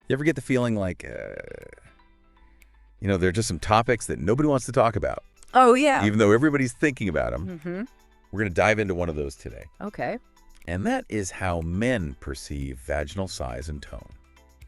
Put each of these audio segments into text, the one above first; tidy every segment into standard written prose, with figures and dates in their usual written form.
You ever get the feeling like, there are just some topics that nobody wants to talk about? Oh, yeah. Even though everybody's thinking about them. Mm-hmm. We're going to dive into one of those today. Okay. And that is how men perceive vaginal size and tone.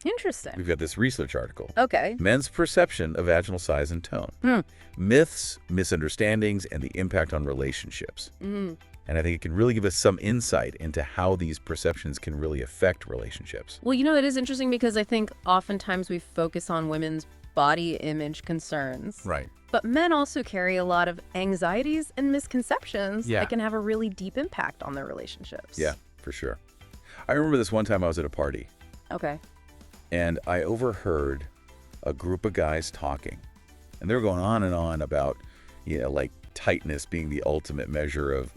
Interesting. We've got this research article. Okay. Men's perception of vaginal size and tone. Myths, misunderstandings, and the impact on relationships. And I think it can really give us some insight into how these perceptions can really affect relationships. Well, it is interesting because I think oftentimes we focus on women's body image concerns. Right. But men also carry a lot of anxieties and misconceptions that can have a really deep impact on their relationships. Yeah, for sure. I remember this one time I was at a party. Okay. And I overheard a group of guys talking. And they were going on and on about, like tightness being the ultimate measure of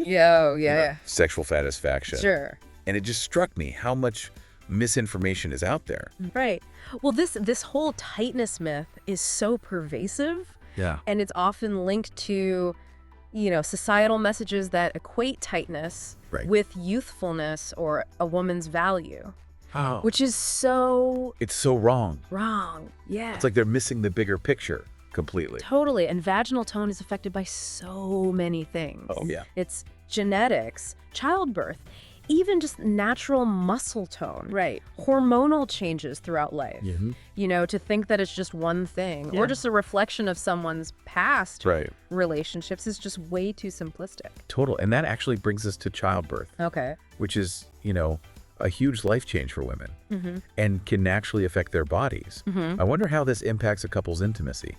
sexual satisfaction. Sure. And it just struck me how much misinformation is out there. Right. Well, this whole tightness myth is so pervasive. Yeah. And it's often linked to, societal messages that equate tightness with youthfulness or a woman's value. Oh. Which is so... It's so wrong. Wrong. Yeah. It's like they're missing the bigger picture completely. Totally. And vaginal tone is affected by so many things. Oh, yeah. It's genetics, childbirth, even just natural muscle tone. Right. Hormonal changes throughout life. To think that it's just one thing or just a reflection of someone's past relationships is just way too simplistic. Total. And that actually brings us to childbirth. Okay. Which is, a huge life change for women and can naturally affect their bodies. I wonder how this impacts a couple's intimacy.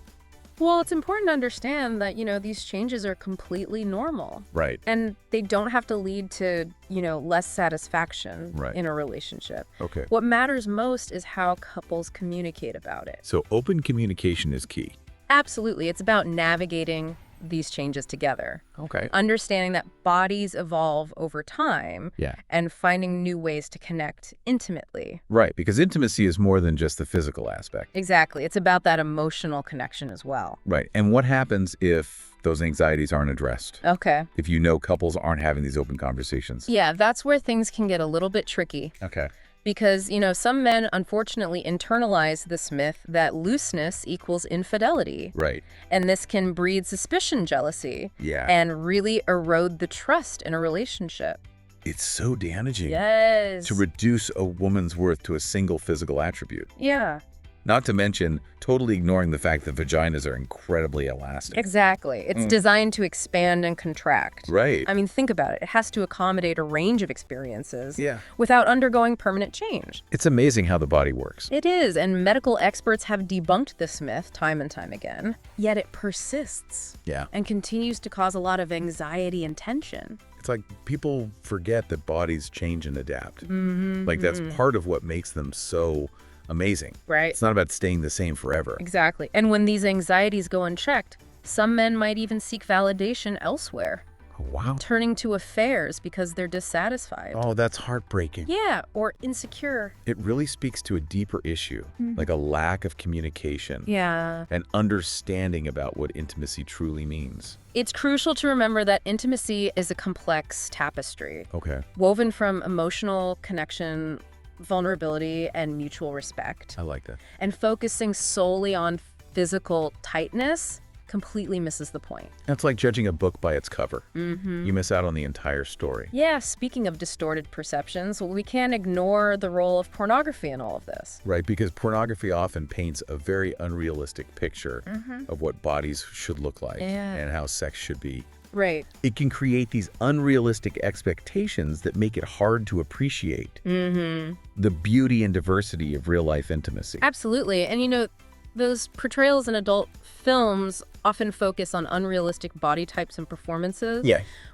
Well, it's important to understand that, these changes are completely normal. Right. And they don't have to lead to, less satisfaction in a relationship. Okay. What matters most is how couples communicate about it. So open communication is key. Absolutely. It's about navigating these changes together. Okay. Understanding that bodies evolve over time and finding new ways to connect intimately. Right, because intimacy is more than just the physical aspect. Exactly. It's about that emotional connection as well. Right. And what happens if those anxieties aren't addressed? Okay. If couples aren't having these open conversations? Yeah, that's where things can get a little bit tricky. Okay. Because, some men unfortunately internalize this myth that looseness equals infidelity. Right. And this can breed suspicion, jealousy, and really erode the trust in a relationship. It's so damaging. Yes. To reduce a woman's worth to a single physical attribute. Yeah. Not to mention totally ignoring the fact that vaginas are incredibly elastic. Exactly. It's designed to expand and contract. Right. I mean, think about it. It has to accommodate a range of experiences without undergoing permanent change. It's amazing how the body works. It is, and medical experts have debunked this myth time and time again. Yet it persists. Yeah. And continues to cause a lot of anxiety and tension. It's like people forget that bodies change and adapt. Like that's part of what makes them so amazing. Right. It's not about staying the same forever. Exactly. And when these anxieties go unchecked, some men might even seek validation elsewhere. Oh, wow. Turning to affairs because they're dissatisfied. Oh, that's heartbreaking. Yeah, or insecure. It really speaks to a deeper issue, like a lack of communication. Yeah. And understanding about what intimacy truly means. It's crucial to remember that intimacy is a complex tapestry. Okay. Woven from emotional connection, vulnerability, and mutual respect. I like that. And focusing solely on physical tightness completely misses the point. It's like judging a book by its cover. You miss out on the entire story. Yeah, speaking of distorted perceptions, we can't ignore the role of pornography in all of this. Right, because pornography often paints a very unrealistic picture of what bodies should look like and how sex should be. Right. It can create these unrealistic expectations that make it hard to appreciate the beauty and diversity of real-life intimacy. Absolutely. And those portrayals in adult films often focus on unrealistic body types and performances,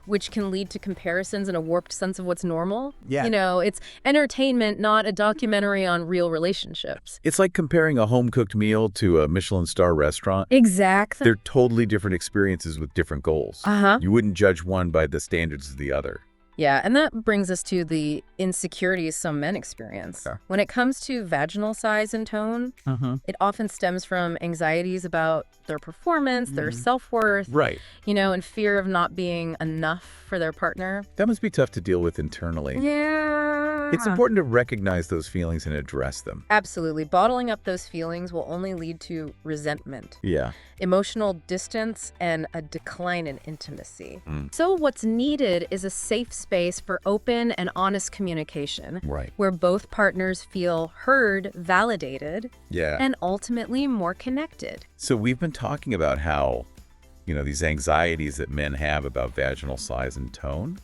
which can lead to comparisons and a warped sense of what's normal. Yeah. It's entertainment, not a documentary on real relationships. It's like comparing a home-cooked meal to a Michelin star restaurant. Exactly. They're totally different experiences with different goals. You wouldn't judge one by the standards of the other. Yeah, and that brings us to the insecurities some men experience. Okay. When it comes to vaginal size and tone, it often stems from anxieties about their performance, their self-worth, Right. and fear of not being enough for their partner. That must be tough to deal with internally. Yeah. It's important to recognize those feelings and address them. Absolutely. Bottling up those feelings will only lead to resentment, Yeah. emotional distance, and a decline in intimacy. So what's needed is a safe space for open and honest communication, Right. where both partners feel heard, validated, Yeah. and ultimately more connected. So we've been talking about how, these anxieties that men have about vaginal size and tone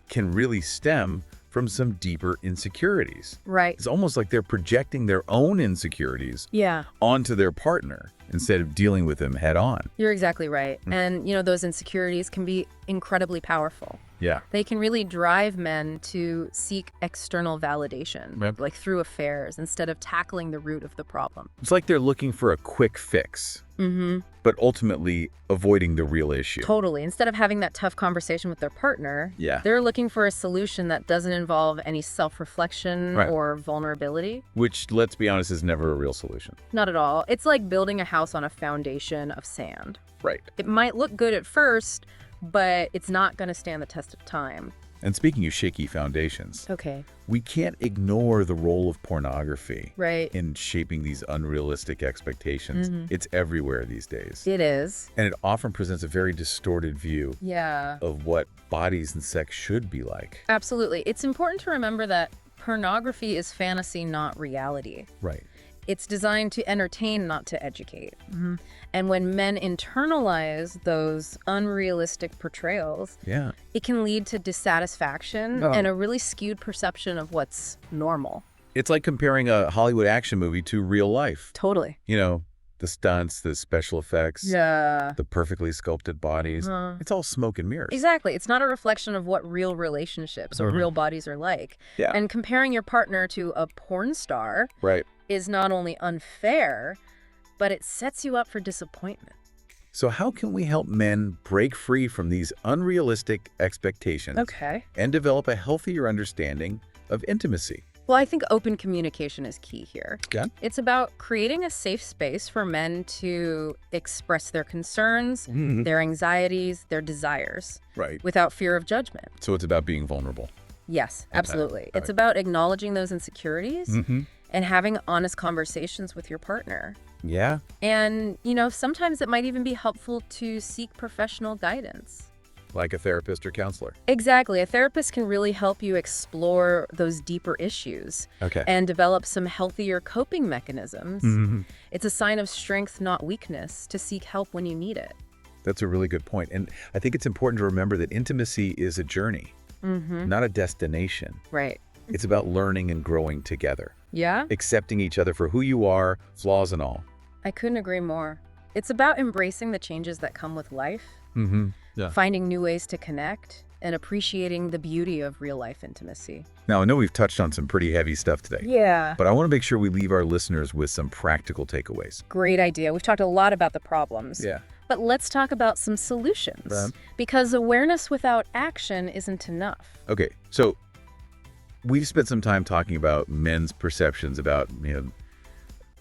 can really stem from some deeper insecurities. Right. It's almost like they're projecting their own insecurities Yeah. onto their partner instead of dealing with them head on. You're exactly right. And, those insecurities can be incredibly powerful. Yeah. They can really drive men to seek external validation, Yep. like through affairs, instead of tackling the root of the problem. It's like they're looking for a quick fix, but ultimately avoiding the real issue. Totally. Instead of having that tough conversation with their partner, Yeah. they're looking for a solution that doesn't involve any self-reflection Right. or vulnerability. Which, let's be honest, is never a real solution. Not at all. It's like building a house on a foundation of sand. Right. It might look good at first, but it's not going to stand the test of time. And speaking of shaky foundations, Okay. we can't ignore the role of pornography Right. in shaping these unrealistic expectations. It's everywhere these days. It is. And it often presents a very distorted view Yeah. of what bodies and sex should be like. Absolutely. It's important to remember that pornography is fantasy, not reality. Right. It's designed to entertain, not to educate. And when men internalize those unrealistic portrayals, Yeah. it can lead to dissatisfaction and a really skewed perception of what's normal. It's like comparing a Hollywood action movie to real life. Totally. The stunts, the special effects, Yeah. the perfectly sculpted bodies. It's all smoke and mirrors. Exactly. It's not a reflection of what real relationships or real bodies are like. Yeah. And comparing your partner to a porn star Right. is not only unfair, but it sets you up for disappointment. So how can we help men break free from these unrealistic expectations Okay. and develop a healthier understanding of intimacy? Well, I think open communication is key here. Yeah. It's about creating a safe space for men to express their concerns, their anxieties, their desires, Right. without fear of judgment. So it's about being vulnerable. Yes, absolutely. All It's right. about acknowledging those insecurities and having honest conversations with your partner. Yeah. And, sometimes it might even be helpful to seek professional guidance. Like a therapist or counselor. Exactly. A therapist can really help you explore those deeper issues Okay. and develop some healthier coping mechanisms. It's a sign of strength, not weakness, to seek help when you need it. That's a really good point. And I think it's important to remember that intimacy is a journey, not a destination. Right. It's about learning and growing together, Yeah? accepting each other for who you are, flaws and all. I couldn't agree more. It's about embracing the changes that come with life, Yeah. finding new ways to connect, and appreciating the beauty of real-life intimacy. Now, I know we've touched on some pretty heavy stuff today, Yeah. but I want to make sure we leave our listeners with some practical takeaways. Great idea. We've talked a lot about the problems. Yeah. But let's talk about some solutions. Right. Because awareness without action isn't enough. Okay, so we've spent some time talking about men's perceptions about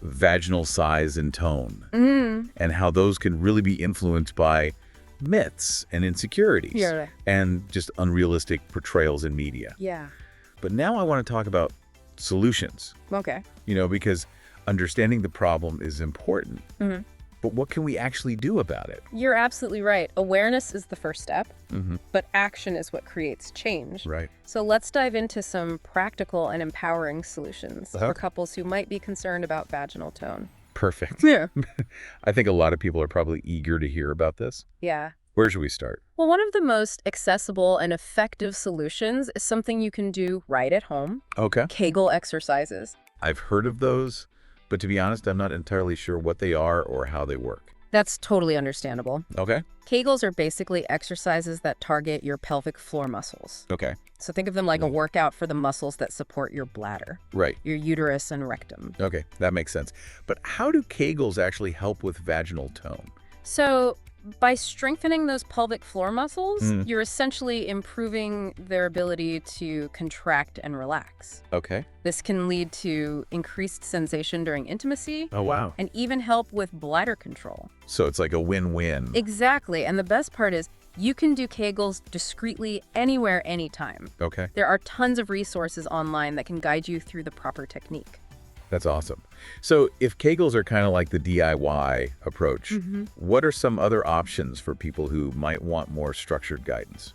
vaginal size and tone and how those can really be influenced by myths and insecurities Yeah. and just unrealistic portrayals in media. Yeah. But now I want to talk about solutions, Okay. because understanding the problem is important. But what can we actually do about it? You're absolutely right. Awareness is the first step, but action is what creates change. Right. So let's dive into some practical and empowering solutions for Okay. couples who might be concerned about vaginal tone. Perfect. Yeah. I think a lot of people are probably eager to hear about this. Yeah. Where should we start? Well, one of the most accessible and effective solutions is something you can do right at home. Okay. Kegel exercises. I've heard of those, but to be honest, I'm not entirely sure what they are or how they work. That's totally understandable. Okay. Kegels are basically exercises that target your pelvic floor muscles. Okay. So think of them like a workout for the muscles that support your bladder, Right. your uterus and rectum. Okay. That makes sense. But how do Kegels actually help with vaginal tone? So by strengthening those pelvic floor muscles, you're essentially improving their ability to contract and relax. Okay. This can lead to increased sensation during intimacy. Oh, wow. And even help with bladder control. So it's like a win-win. Exactly. And the best part is you can do Kegels discreetly anywhere, anytime. Okay. There are tons of resources online that can guide you through the proper technique. That's awesome. So if Kegels are kind of like the DIY approach, what are some other options for people who might want more structured guidance?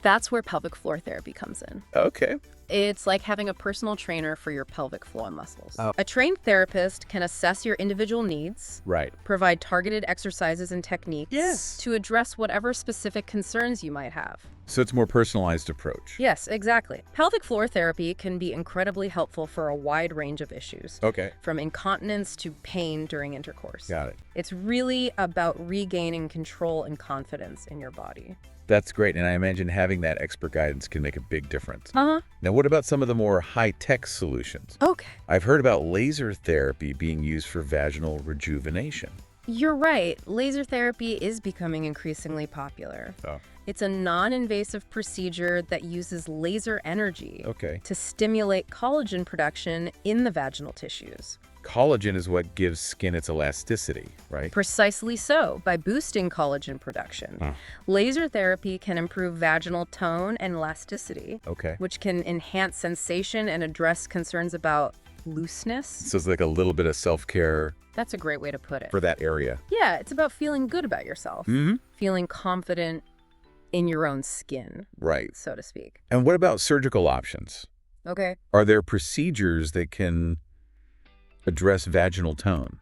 That's where pelvic floor therapy comes in. Okay. It's like having a personal trainer for your pelvic floor muscles. A trained therapist can assess your individual needs, Right. provide targeted exercises and techniques Yes. to address whatever specific concerns you might have. So it's a more personalized approach. Yes, exactly. Pelvic floor therapy can be incredibly helpful for a wide range of issues, Okay. from incontinence to pain during intercourse. Got it. It's really about regaining control and confidence in your body. That's great. And I imagine having that expert guidance can make a big difference. Uh-huh. Now, what about some of the more high-tech solutions? Okay. I've heard about laser therapy being used for vaginal rejuvenation. You're right. Laser therapy is becoming increasingly popular. Oh. It's a non-invasive procedure that uses laser energy Okay. to stimulate collagen production in the vaginal tissues. Collagen is what gives skin its elasticity, right? Precisely so, by boosting collagen production. Laser therapy can improve vaginal tone and elasticity, Okay. which can enhance sensation and address concerns about looseness. So it's like a little bit of self-care That's a great way to put it. for that area. Yeah, it's about feeling good about yourself, feeling confident in your own skin, Right. so to speak. And what about surgical options? Okay. Are there procedures that can address vaginal tone?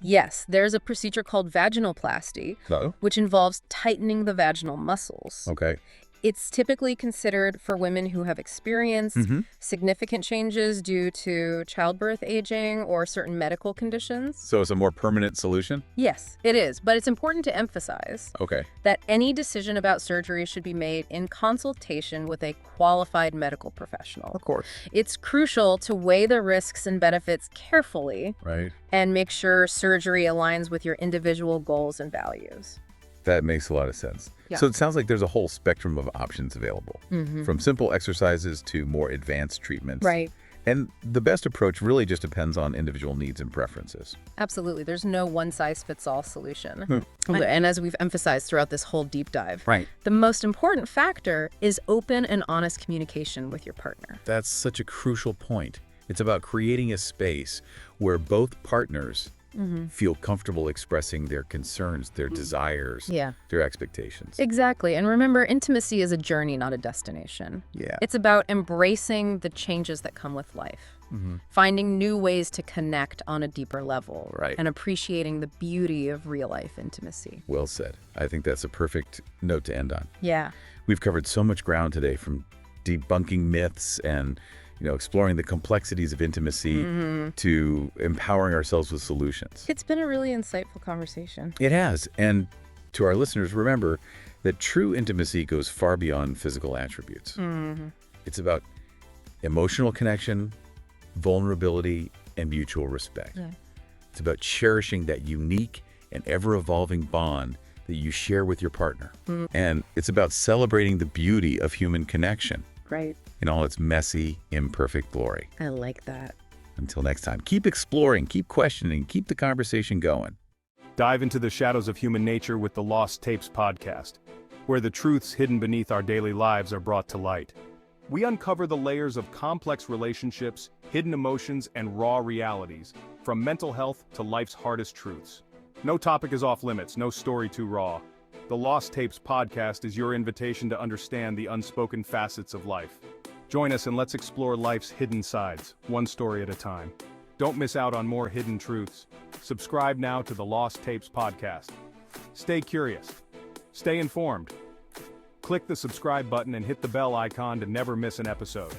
Yes, there's a procedure called vaginoplasty, So? which involves tightening the vaginal muscles. Okay. It's typically considered for women who have experienced significant changes due to childbirth, aging, or certain medical conditions. So it's a more permanent solution? Yes, it is, but it's important to emphasize Okay. that any decision about surgery should be made in consultation with a qualified medical professional. Of course. It's crucial to weigh the risks and benefits carefully Right. and make sure surgery aligns with your individual goals and values. That makes a lot of sense. Yeah. So it sounds like there's a whole spectrum of options available, from simple exercises to more advanced treatments. Right. And the best approach really just depends on individual needs and preferences. Absolutely. There's no one-size-fits-all solution. And as we've emphasized throughout this whole deep dive, Right. the most important factor is open and honest communication with your partner. That's such a crucial point. It's about creating a space where both partners feel comfortable expressing their concerns, their desires, Yeah. their expectations. Exactly. And remember, intimacy is a journey, not a destination. Yeah. It's about embracing the changes that come with life, finding new ways to connect on a deeper level, Right. and appreciating the beauty of real-life intimacy. Well said. I think that's a perfect note to end on. Yeah. We've covered so much ground today, from debunking myths and exploring the complexities of intimacy to empowering ourselves with solutions. It's been a really insightful conversation. It has. And to our listeners, remember that true intimacy goes far beyond physical attributes. It's about emotional connection, vulnerability, and mutual respect. Yeah. It's about cherishing that unique and ever-evolving bond that you share with your partner. And it's about celebrating the beauty of human connection Right. in all its messy, imperfect glory. I like that. Until next time, keep exploring, keep questioning, keep the conversation going. Dive into the shadows of human nature with the Lost Tapes podcast, where the truths hidden beneath our daily lives are brought to light. We uncover the layers of complex relationships, hidden emotions, and raw realities, from mental health to life's hardest truths. No topic is off limits, no story too raw. The Lost Tapes podcast is your invitation to understand the unspoken facets of life. Join us and let's explore life's hidden sides, one story at a time. Don't miss out on more hidden truths. Subscribe now to the Lost Tapes podcast. Stay curious. Stay informed. Click the subscribe button and hit the bell icon to never miss an episode.